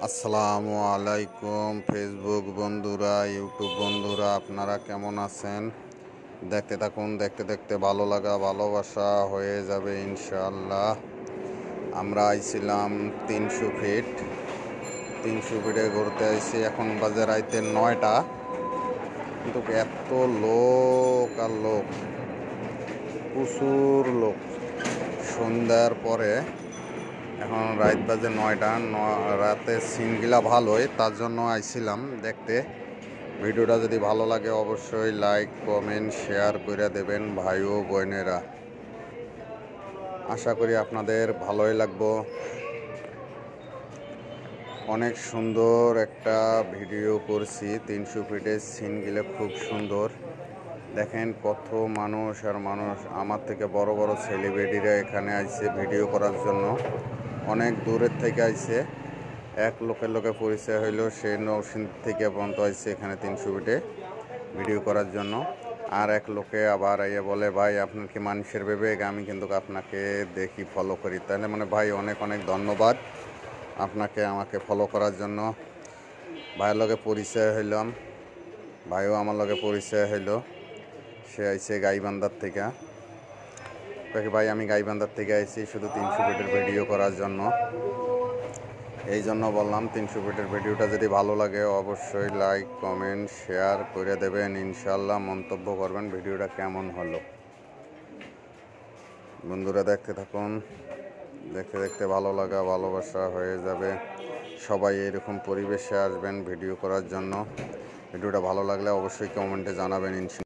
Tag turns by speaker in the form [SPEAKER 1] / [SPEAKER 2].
[SPEAKER 1] আসসালামু আলাইকুম ফেসবুক বন্ধুরা, ইউটিউব বন্ধুরা, আপনারা কেমন আছেন? দেখতে থাকুন, দেখতে দেখতে ভালো লাগা ভালোবাসা হয়ে যাবে ইনশাআল্লাহ। আমরা আইছিলাম 300 ফিট, 300 ফিটে ঘুরতে আইছি। এখন বাজে রাইতে 9টা, কিন্তু এত লোক আর লোক, প্রচুর লোক। সন্ধ্যার পরে এখন রাত বাজে 9টা, রাতে সিনগুলা ভালোই, তার জন্য আইছিলাম দেখতে। ভিডিওটা যদি ভালো লাগে অবশ্যই লাইক কমেন্ট শেয়ার করে দেবেন ভাই ও বোনেরা। আশা করি আপনাদের ভালোই লাগবো। অনেক সুন্দর একটা ভিডিও করছি। 300 ফিটের সিনগুলো খুব সুন্দর। দেখেন কত মানুষ আর মানুষ। আমার থেকে বড় বড় সেলিব্রিটিরা এখানে আইছে ভিডিও করার জন্য, অনেক দূরের থেকে আইছে। এক লোকের পরিচয় হইল, সে নরসিংদী থেকে পর্যন্ত আইছে এখানে 300 ফিটে ভিডিও করার জন্য। আর এক লোকে আবার আইয়া বলে, ভাই আপনার কি মানুষের বিবেক? আমি কিন্তু আপনাকে দেখি, ফলো করি। তাহলে মানে ভাই অনেক অনেক ধন্যবাদ আপনাকে আমাকে ফলো করার জন্য। ভাইয়ের লগে পরিচয় হইলাম, ভাইও আমার লগে পরিচয় হইল। সে আইছে গাইবান্ধার থেকে। তাকে ভাই আমি গাইবান্ধার থেকে আইছি শুধু 300 ফিটের ভিডিও করার জন্য। এই জন্য বললাম 300 ফিটের ভিডিওটা যদি ভালো লাগে অবশ্যই লাইক কমেন্ট শেয়ার করে দেবেন ইনশাল্লাহ। মন্তব্য করবেন ভিডিওটা কেমন হলো। বন্ধুরা দেখতে থাকুন, দেখতে দেখতে ভালো লাগা ভালোবাসা হয়ে যাবে। সবাই এরকম পরিবেশে আসবেন ভিডিও করার জন্য। ভিডিওটা ভালো লাগলে অবশ্যই কমেন্টে জানাবেন ইনশাল্লাহ।